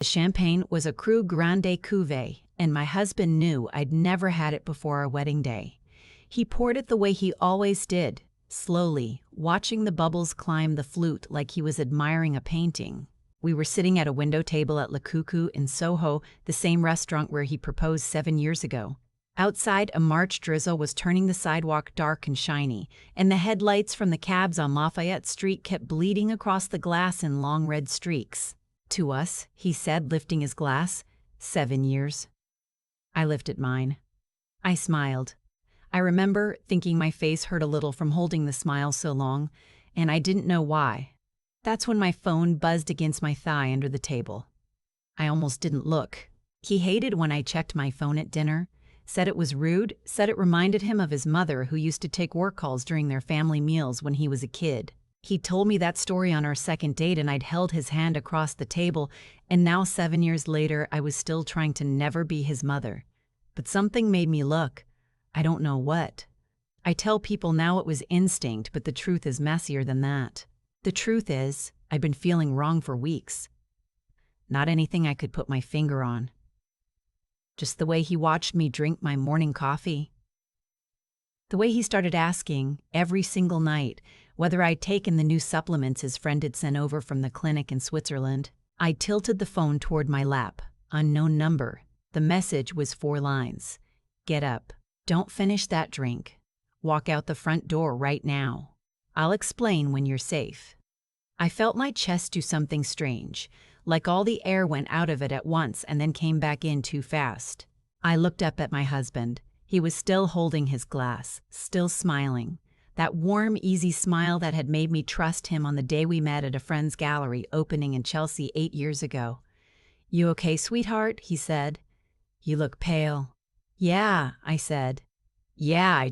The champagne was a Cru Grande Cuvée, and my husband knew I'd never had it before our wedding day. He poured it the way he always did, slowly, watching the bubbles climb the flute like he was admiring a painting. We were sitting at a window table at Le Cuckoo in Soho, the same restaurant where he proposed 7 years ago. Outside, a March drizzle was turning the sidewalk dark and shiny, and the headlights from the cabs on Lafayette Street kept bleeding across the glass in long red streaks. "To us," he said, lifting his glass, "7 years." I lifted mine. I smiled. I remember thinking my face hurt a little from holding the smile so long, and I didn't know why. That's when my phone buzzed against my thigh under the table. I almost didn't look. He hated when I checked my phone at dinner, said it was rude, said it reminded him of his mother who used to take work calls during their family meals when he was a kid. He told me that story on our second date and I'd held his hand across the table, and now 7 years later I was still trying to never be his mother. But something made me look. I don't know what. I tell people now it was instinct, but the truth is messier than that. The truth is, I've been feeling wrong for weeks. Not anything I could put my finger on. Just the way he watched me drink my morning coffee. The way he started asking, every single night, whether I'd taken the new supplements his friend had sent over from the clinic in Switzerland. I tilted the phone toward my lap. Unknown number. The message was 4 lines. "Get up. Don't finish that drink. Walk out the front door right now. I'll explain when you're safe." I felt my chest do something strange, like all the air went out of it at once and then came back in too fast. I looked up at my husband. He was still holding his glass, still smiling. That warm, easy smile that had made me trust him on the day we met at a friend's gallery opening in Chelsea 8 years ago. "You okay, sweetheart?" he said. "You look pale." "Yeah," I said. "Yeah,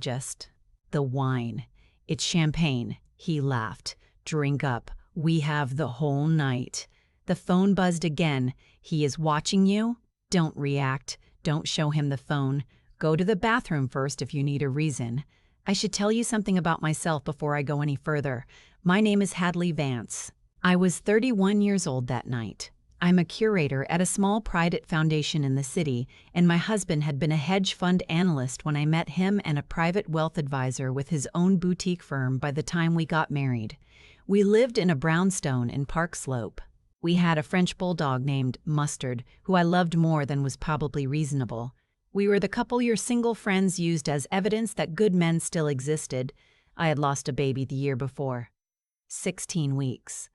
the wine. It's champagne." He laughed. "Drink up. We have the whole night." The phone buzzed again. "He is watching you? Don't react. Don't show him the phone. Go to the bathroom first if you need a reason. I should tell you something about myself before I go any further. My name is Hadley Vance. I was 31 years old that night. I'm a curator at a small private foundation in the city, and my husband had been a hedge fund analyst when I met him and a private wealth advisor with his own boutique firm by the time we got married. We lived in a brownstone in Park Slope. We had a French bulldog named Mustard, who I loved more than was probably reasonable. We were the couple your single friends used as evidence that good men still existed. I had lost a baby the year before. 16 weeks.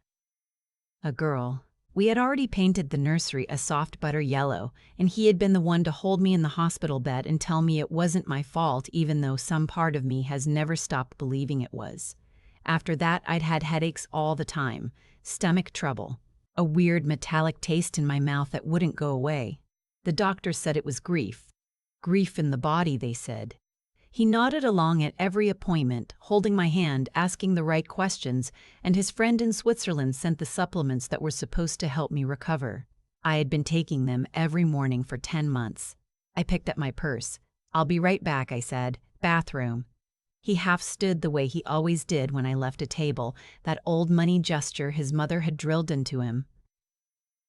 A girl. We had already painted the nursery a soft butter yellow, and he had been the one to hold me in the hospital bed and tell me it wasn't my fault, even though some part of me has never stopped believing it was. After that, I'd had headaches all the time, stomach trouble, a weird metallic taste in my mouth that wouldn't go away. The doctor said it was grief. Grief in the body, they said. He nodded along at every appointment, holding my hand, asking the right questions, and his friend in Switzerland sent the supplements that were supposed to help me recover. I had been taking them every morning for 10 months. I picked up my purse. "I'll be right back," I said. "Bathroom." He half stood the way he always did when I left a table, that old money gesture his mother had drilled into him.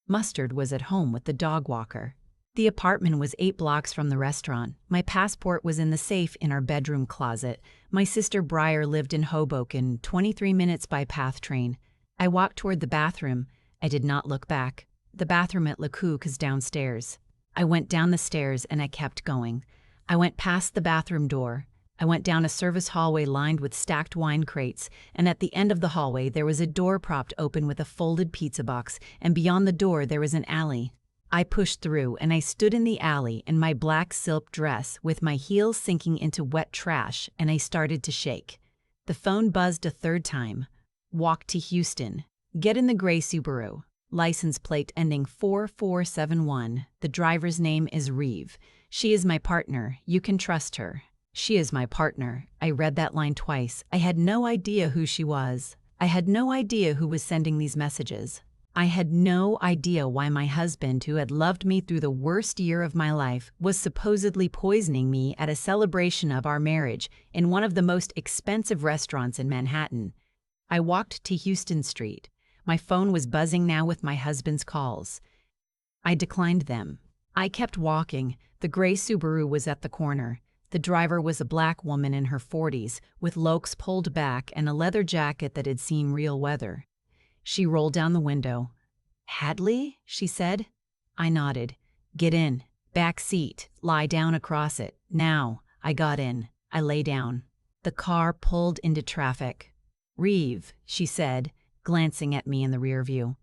Mustard was at home with the dog walker. The apartment was 8 blocks from the restaurant. My passport was in the safe in our bedroom closet. My sister Briar lived in Hoboken, 23 minutes by PATH train. I walked toward the bathroom. I did not look back. The bathroom at Le Cuckoo is downstairs. I went down the stairs and I kept going. I went past the bathroom door. I went down a service hallway lined with stacked wine crates, and at the end of the hallway there was a door propped open with a folded pizza box, and beyond the door there was an alley. I pushed through, and I stood in the alley in my black silk dress with my heels sinking into wet trash, and I started to shake. The phone buzzed a 3rd time. "Walk to Houston. Get in the gray Subaru. License plate ending 4471. The driver's name is Reeve. She is my partner. You can trust her." She is my partner. I read that line twice. I had no idea who she was. I had no idea who was sending these messages. I had no idea why my husband, who had loved me through the worst year of my life, was supposedly poisoning me at a celebration of our marriage in one of the most expensive restaurants in Manhattan. I walked to Houston Street. My phone was buzzing now with my husband's calls. I declined them. I kept walking. The gray Subaru was at the corner. The driver was a black woman in her 40s, with lokes pulled back and a leather jacket that had seen real weather. She rolled down the window. "Hadley?" she said. I nodded. "Get in. Back seat. Lie down across it. Now." I got in. I lay down. The car pulled into traffic. "Reeve," she said, glancing at me in the rear view.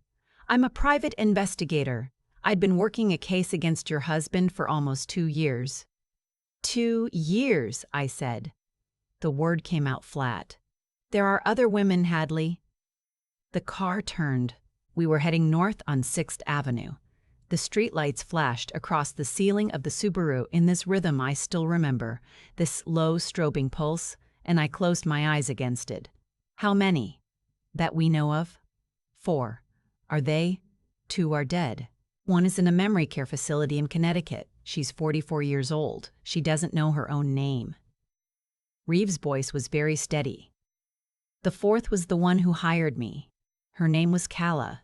"I'm a private investigator. I'd been working a case against your husband for almost 2 years." 2 years, I said. The word came out flat. "There are other women, Hadley." The car turned. We were heading north on 6th Avenue. The streetlights flashed across the ceiling of the Subaru in this rhythm I still remember, this low strobing pulse, and I closed my eyes against it. "How many?" "That we know of." 4. "Are they?" "2 are dead. One is in a memory care facility in Connecticut. She's 44 years old. She doesn't know her own name." Reeve's voice was very steady. "The 4th was the one who hired me. Her name was Calla.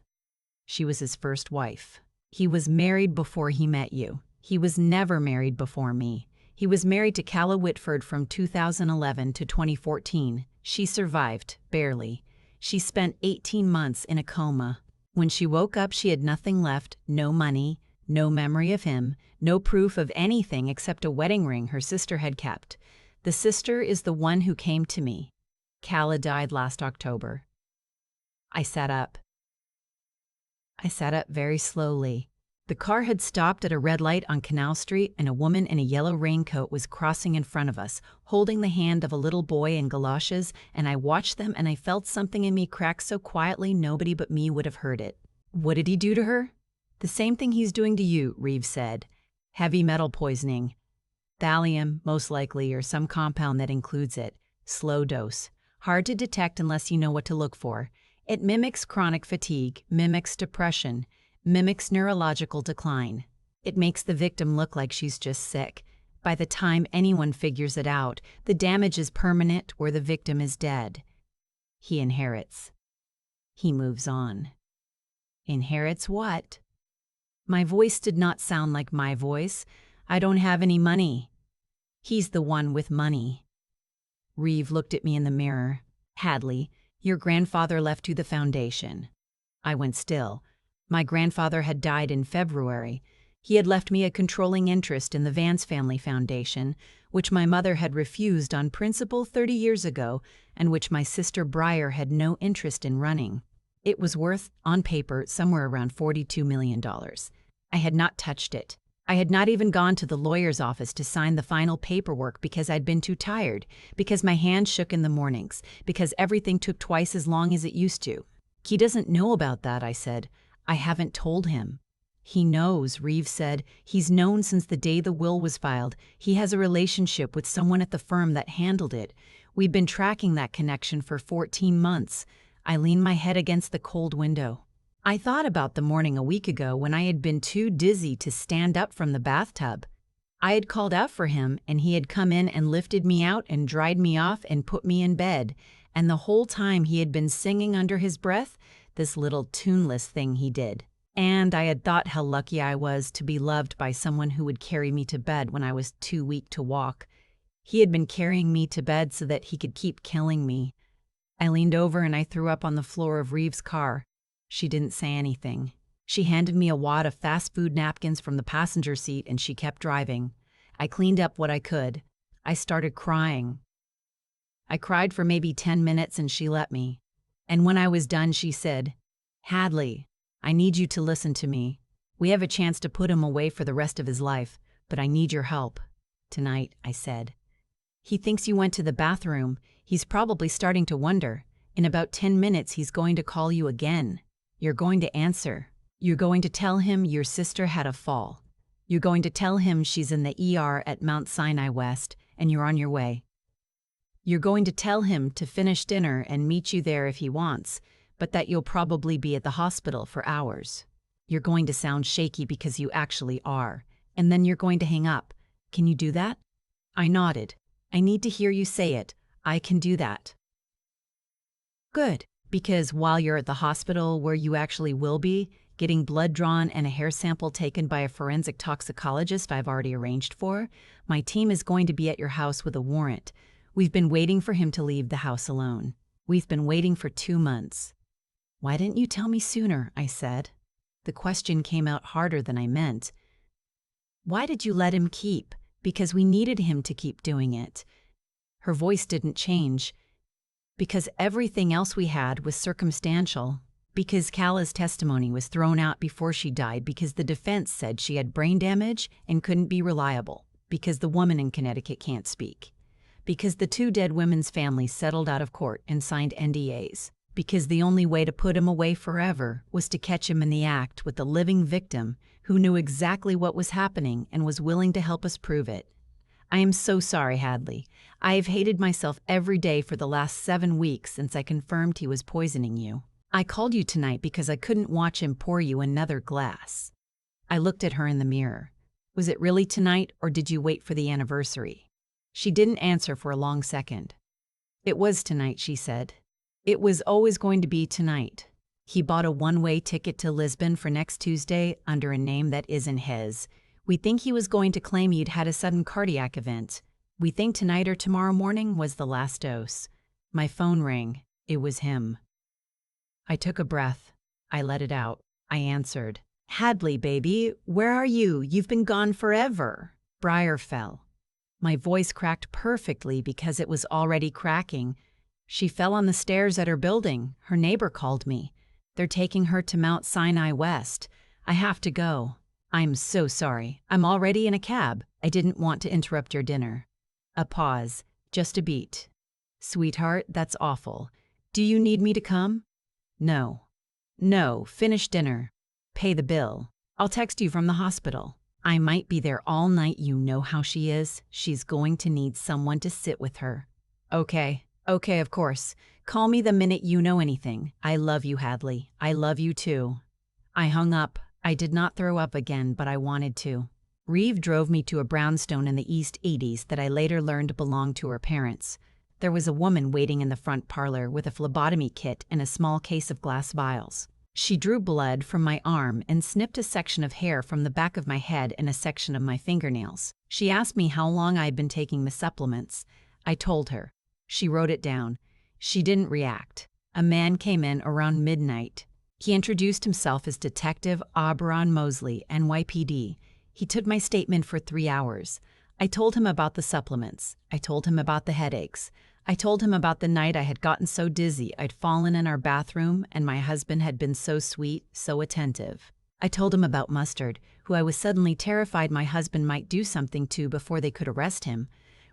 She was his first wife. He was married before he met you. He was never married before me. He was married to Calla Whitford from 2011 to 2014. She survived, barely. She spent 18 months in a coma. When she woke up, she had nothing left, no money, no memory of him, no proof of anything except a wedding ring her sister had kept. The sister is the one who came to me. Calla died last October." I sat up. I sat up very slowly. The car had stopped at a red light on Canal Street, and a woman in a yellow raincoat was crossing in front of us, holding the hand of a little boy in galoshes, and I watched them and I felt something in me crack so quietly nobody but me would have heard it. "What did he do to her?" "The same thing he's doing to you," Reeve said. "Heavy metal poisoning. Thallium, most likely, or some compound that includes it. Slow dose. Hard to detect unless you know what to look for. It mimics chronic fatigue, mimics depression, mimics neurological decline. It makes the victim look like she's just sick. By the time anyone figures it out, the damage is permanent or the victim is dead. He inherits. He moves on." "Inherits what?" My voice did not sound like my voice. "I don't have any money." "He's the one with money." Reeve looked at me in the mirror. "Hadley, your grandfather left you the foundation." I went still. My grandfather had died in February. He had left me a controlling interest in the Vance Family Foundation, which my mother had refused on principle 30 years ago, and which my sister Briar had no interest in running. It was worth, on paper, somewhere around $42 million. I had not touched it. I had not even gone to the lawyer's office to sign the final paperwork because I'd been too tired, because my hands shook in the mornings, because everything took twice as long as it used to. "He doesn't know about that," I said. "I haven't told him." "He knows," Reeve said. "He's known since the day the will was filed. He has a relationship with someone at the firm that handled it. We've been tracking that connection for 14 months. I leaned my head against the cold window. I thought about the morning a week ago when I had been too dizzy to stand up from the bathtub. I had called out for him, and he had come in and lifted me out and dried me off and put me in bed. And the whole time he had been singing under his breath, this little tuneless thing he did. And I had thought how lucky I was to be loved by someone who would carry me to bed when I was too weak to walk. He had been carrying me to bed so that he could keep killing me. I leaned over and I threw up on the floor of Reeve's car. She didn't say anything. She handed me a wad of fast food napkins from the passenger seat and she kept driving. I cleaned up what I could. I started crying. I cried for maybe 10 minutes and she let me. And when I was done, she said, "Hadley, I need you to listen to me. We have a chance to put him away for the rest of his life, but I need your help." "Tonight," I said. "He thinks you went to the bathroom. He's probably starting to wonder. In about 10 minutes, he's going to call you again. You're going to answer. You're going to tell him your sister had a fall. You're going to tell him she's in the ER at Mount Sinai West, and you're on your way. You're going to tell him to finish dinner and meet you there if he wants, but that you'll probably be at the hospital for hours. You're going to sound shaky because you actually are, and then you're going to hang up. Can you do that?" I nodded. "I need to hear you say it. I can do that." "Good, because while you're at the hospital where you actually will be, getting blood drawn and a hair sample taken by a forensic toxicologist I've already arranged for. My team is going to be at your house with a warrant. We've been waiting for him to leave the house alone. We've been waiting for 2 months. Why didn't you tell me sooner? I said. The question came out harder than I meant. Why did you let him keep? Because we needed him to keep doing it. Her voice didn't change. Because everything else we had was circumstantial. Because Kala's testimony was thrown out before she died because the defense said she had brain damage and couldn't be reliable. Because the woman in Connecticut can't speak. Because the 2 dead women's families settled out of court and signed NDAs. Because the only way to put him away forever was to catch him in the act with the living victim who knew exactly what was happening and was willing to help us prove it. I am so sorry, Hadley. I have hated myself every day for the last 7 weeks since I confirmed he was poisoning you. I called you tonight because I couldn't watch him pour you another glass. I looked at her in the mirror. Was it really tonight, or did you wait for the anniversary? She didn't answer for a long second. It was tonight, she said. It was always going to be tonight. He bought a one-way ticket to Lisbon for next Tuesday under a name that isn't his. We think he was going to claim you'd had a sudden cardiac event. We think tonight or tomorrow morning was the last dose. My phone rang. It was him. I took a breath. I let it out. I answered. Hadley, baby, where are you? You've been gone forever. Briar fell. My voice cracked perfectly because it was already cracking. She fell on the stairs at her building. Her neighbor called me. They're taking her to Mount Sinai West. I have to go. I'm so sorry. I'm already in a cab. I didn't want to interrupt your dinner. A pause. Just a beat. Sweetheart, that's awful. Do you need me to come? No. No, finish dinner. Pay the bill. I'll text you from the hospital. I might be there all night. You know how she is. She's going to need someone to sit with her. Okay. Okay, of course. Call me the minute you know anything. I love you, Hadley. I love you too. I hung up. I did not throw up again, but I wanted to. Reeve drove me to a brownstone in the East 80s that I later learned belonged to her parents. There was a woman waiting in the front parlor with a phlebotomy kit and a small case of glass vials. She drew blood from my arm and snipped a section of hair from the back of my head and a section of my fingernails. She asked me how long I had been taking the supplements. I told her. She wrote it down. She didn't react. A man came in around midnight. He introduced himself as Detective Auberon Mosley, NYPD. He took my statement for 3 hours. I told him about the supplements. I told him about the headaches. I told him about the night I had gotten so dizzy I'd fallen in our bathroom and my husband had been so sweet, so attentive. I told him about Mustard, who I was suddenly terrified my husband might do something to before they could arrest him.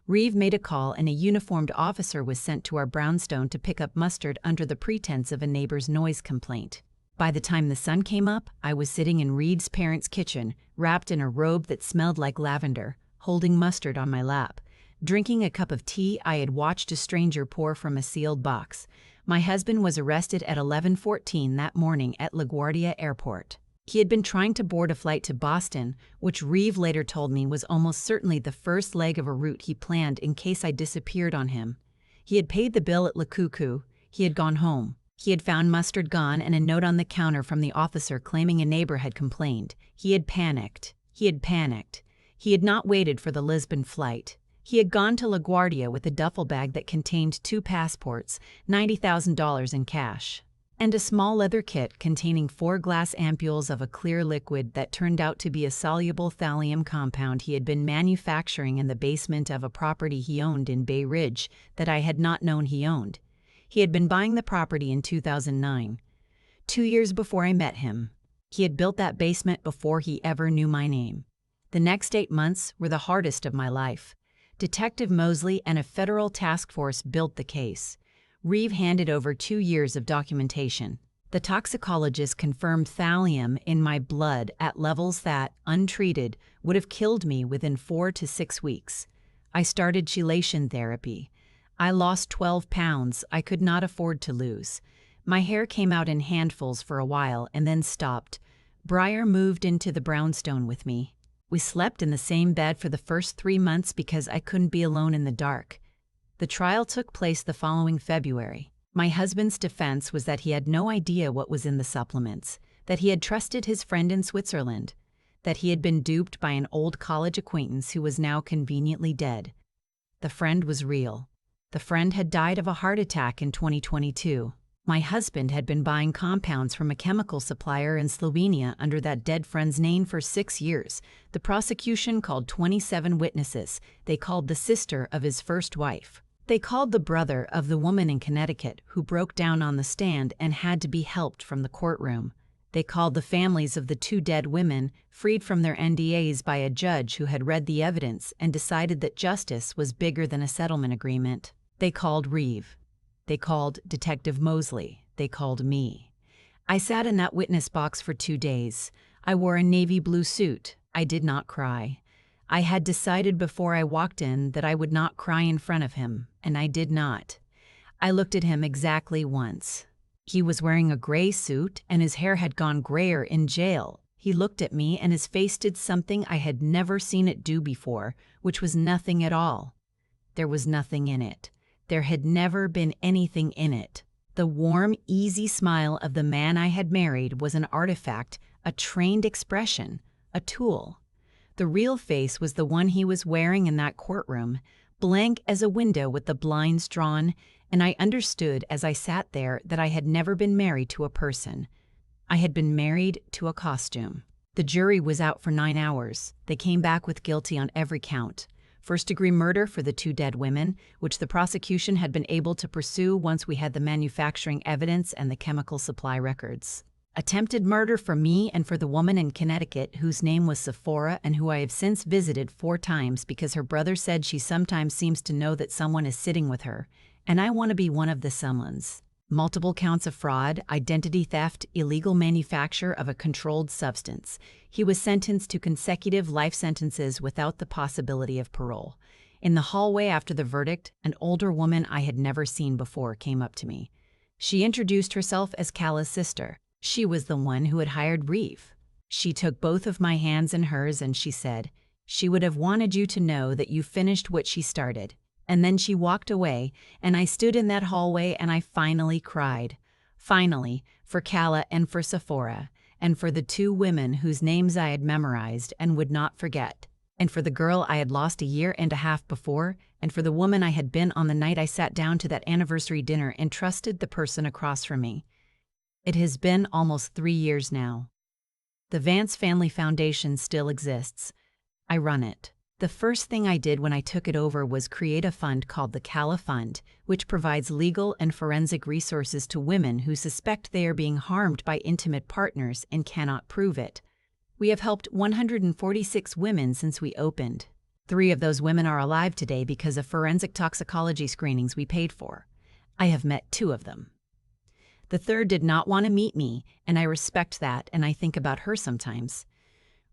Reeve made a call and a uniformed officer was sent to our brownstone to pick up Mustard under the pretense of a neighbor's noise complaint. By the time the sun came up, I was sitting in Reeve's parents' kitchen, wrapped in a robe that smelled like lavender, holding Mustard on my lap, drinking a cup of tea I had watched a stranger pour from a sealed box. My husband was arrested at 11:14 that morning at LaGuardia Airport. He had been trying to board a flight to Boston, which Reeve later told me was almost certainly the first leg of a route he planned in case I disappeared on him. He had paid the bill at La Cuckoo. He had gone home. He had found Mustard gone and a note on the counter from the officer claiming a neighbor had complained. He had panicked. He had not waited for the Lisbon flight. He had gone to LaGuardia with a duffel bag that contained 2 passports, $90,000 in cash, and a small leather kit containing 4 glass ampules of a clear liquid that turned out to be a soluble thallium compound he had been manufacturing in the basement of a property he owned in Bay Ridge that I had not known he owned. He had been buying the property in 2009, 2 years before I met him. He had built that basement before he ever knew my name. The next 8 months were the hardest of my life. Detective Mosley and a federal task force built the case. Reeve handed over 2 years of documentation. The toxicologist confirmed thallium in my blood at levels that, untreated, would have killed me within 4 to 6 weeks. I started chelation therapy. I lost 12 pounds I could not afford to lose. My hair came out in handfuls for a while and then stopped. Briar moved into the brownstone with me. We slept in the same bed for the first 3 months because I couldn't be alone in the dark. The trial took place the following February. My husband's defense was that he had no idea what was in the supplements, that he had trusted his friend in Switzerland, that he had been duped by an old college acquaintance who was now conveniently dead. The friend was real. The friend had died of a heart attack in 2022. My husband had been buying compounds from a chemical supplier in Slovenia under that dead friend's name for 6 years. The prosecution called 27 witnesses. They called the sister of his first wife. They called the brother of the woman in Connecticut who broke down on the stand and had to be helped from the courtroom. They called the families of the 2 dead women, freed from their NDAs by a judge who had read the evidence and decided that justice was bigger than a settlement agreement. They called Reeve. They called Detective Mosley. They called me. I sat in that witness box for 2 days. I wore a navy blue suit. I did not cry. I had decided before I walked in that I would not cry in front of him, and I did not. I looked at him exactly once. He was wearing a gray suit, and his hair had gone grayer in jail. He looked at me, and his face did something I had never seen it do before, which was nothing at all. There was nothing in it. There had never been anything in it. The warm, easy smile of the man I had married was an artifact, a trained expression, a tool. The real face was the one he was wearing in that courtroom, blank as a window with the blinds drawn, and I understood as I sat there that I had never been married to a person. I had been married to a costume. The jury was out for 9 hours. They came back with guilty on every count. First-degree murder for the 2 dead women, which the prosecution had been able to pursue once we had the manufacturing evidence and the chemical supply records. Attempted murder for me and for the woman in Connecticut whose name was Sephora and who I have since visited 4 times because her brother said she sometimes seems to know that someone is sitting with her, and I want to be one of the someones. Multiple counts of fraud, identity theft, illegal manufacture of a controlled substance. He was sentenced to consecutive life sentences without the possibility of parole. In the hallway after the verdict, an older woman I had never seen before came up to me. She introduced herself as Cala's sister. She was the one who had hired Reeve. She took both of my hands in hers and she said, "She would have wanted you to know that you finished what she started." And then she walked away, and I stood in that hallway and I finally cried. Finally, for Cala and for Sephora, and for the 2 women whose names I had memorized and would not forget, and for the girl I had lost a year and a half before, and for the woman I had been on the night I sat down to that anniversary dinner and trusted the person across from me. It has been almost 3 years now. The Vance Family Foundation still exists. I run it. The first thing I did when I took it over was create a fund called the Cala Fund, which provides legal and forensic resources to women who suspect they are being harmed by intimate partners and cannot prove it. We have helped 146 women since we opened. 3 of those women are alive today because of forensic toxicology screenings we paid for. I have met 2 of them. The 3rd did not want to meet me, and I respect that, and I think about her sometimes.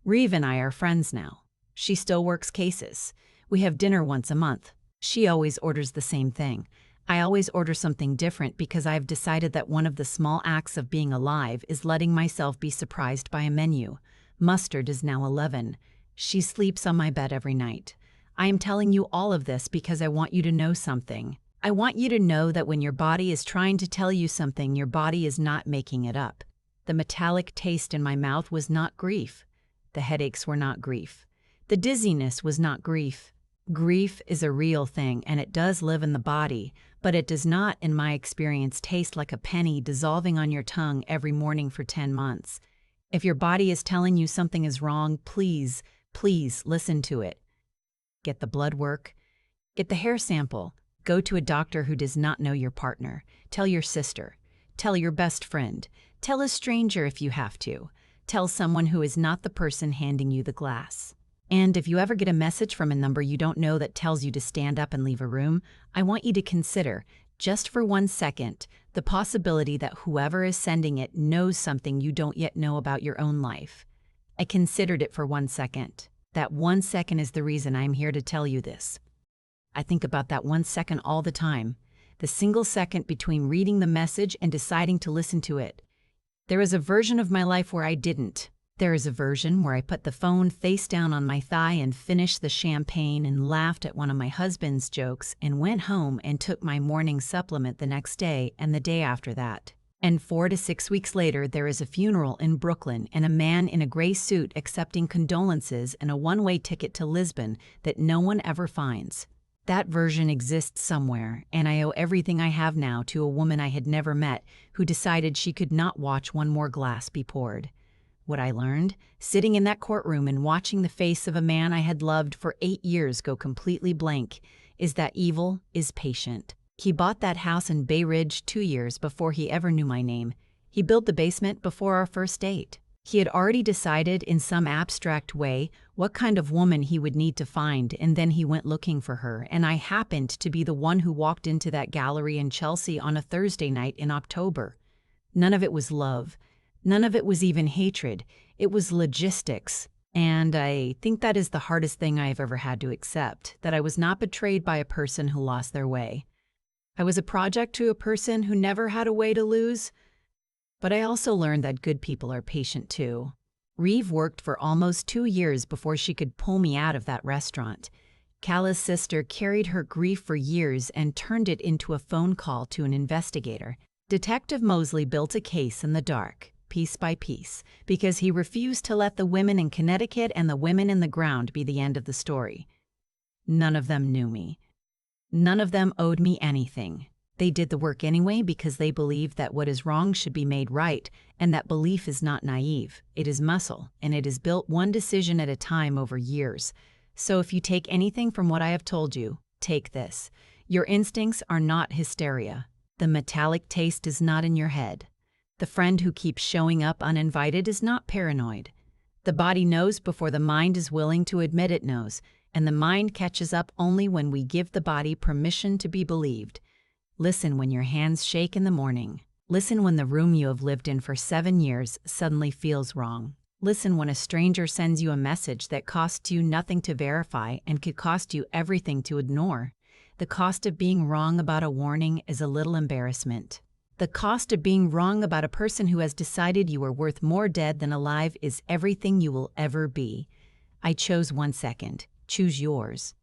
Reeve and I are friends now. She still works cases. We have dinner once a month. She always orders the same thing. I always order something different because I've decided that one of the small acts of being alive is letting myself be surprised by a menu. Mustard is now 11. She sleeps on my bed every night. I am telling you all of this because I want you to know something. I want you to know that when your body is trying to tell you something, your body is not making it up. The metallic taste in my mouth was not grief. The headaches were not grief. The dizziness was not grief. Grief is a real thing, and it does live in the body, but it does not, in my experience, taste like a penny dissolving on your tongue every morning for 10 months. If your body is telling you something is wrong, please, please listen to it. Get the blood work. Get the hair sample. Go to a doctor who does not know your partner. Tell your sister. Tell your best friend. Tell a stranger if you have to. Tell someone who is not the person handing you the glass. And if you ever get a message from a number you don't know that tells you to stand up and leave a room, I want you to consider, just for 1 second, the possibility that whoever is sending it knows something you don't yet know about your own life. I considered it for 1 second. That 1 second is the reason I'm here to tell you this. I think about that 1 second all the time, the single second between reading the message and deciding to listen to it. There is a version of my life where I didn't. There is a version where I put the phone face down on my thigh and finished the champagne and laughed at one of my husband's jokes and went home and took my morning supplement the next day and the day after that. And 4 to 6 weeks later, there is a funeral in Brooklyn and a man in a gray suit accepting condolences and a one-way ticket to Lisbon that no one ever finds. That version exists somewhere, and I owe everything I have now to a woman I had never met who decided she could not watch one more glass be poured. What I learned, sitting in that courtroom and watching the face of a man I had loved for 8 years go completely blank, is that evil is patient. He bought that house in Bay Ridge 2 years before he ever knew my name. He built the basement before our first date. He had already decided in some abstract way what kind of woman he would need to find, and then he went looking for her, and I happened to be the one who walked into that gallery in Chelsea on a Thursday night in October. None of it was love. None of it was even hatred. It was logistics. And I think that is the hardest thing I have ever had to accept, that I was not betrayed by a person who lost their way. I was a project to a person who never had a way to lose. But I also learned that good people are patient too. Reeve worked for almost 2 years before she could pull me out of that restaurant. Kala's sister carried her grief for years and turned it into a phone call to an investigator. Detective Mosley built a case in the dark, piece by piece, because he refused to let the women in Connecticut and the women in the ground be the end of the story. None of them knew me. None of them owed me anything. They did the work anyway because they believed that what is wrong should be made right, and that belief is not naive. It is muscle, and it is built one decision at a time over years. So if you take anything from what I have told you, take this. Your instincts are not hysteria. The metallic taste is not in your head. The friend who keeps showing up uninvited is not paranoid. The body knows before the mind is willing to admit it knows, and the mind catches up only when we give the body permission to be believed. Listen when your hands shake in the morning. Listen when the room you have lived in for 7 years suddenly feels wrong. Listen when a stranger sends you a message that costs you nothing to verify and could cost you everything to ignore. The cost of being wrong about a warning is a little embarrassment. The cost of being wrong about a person who has decided you are worth more dead than alive is everything you will ever be. I chose 1 second. Choose yours.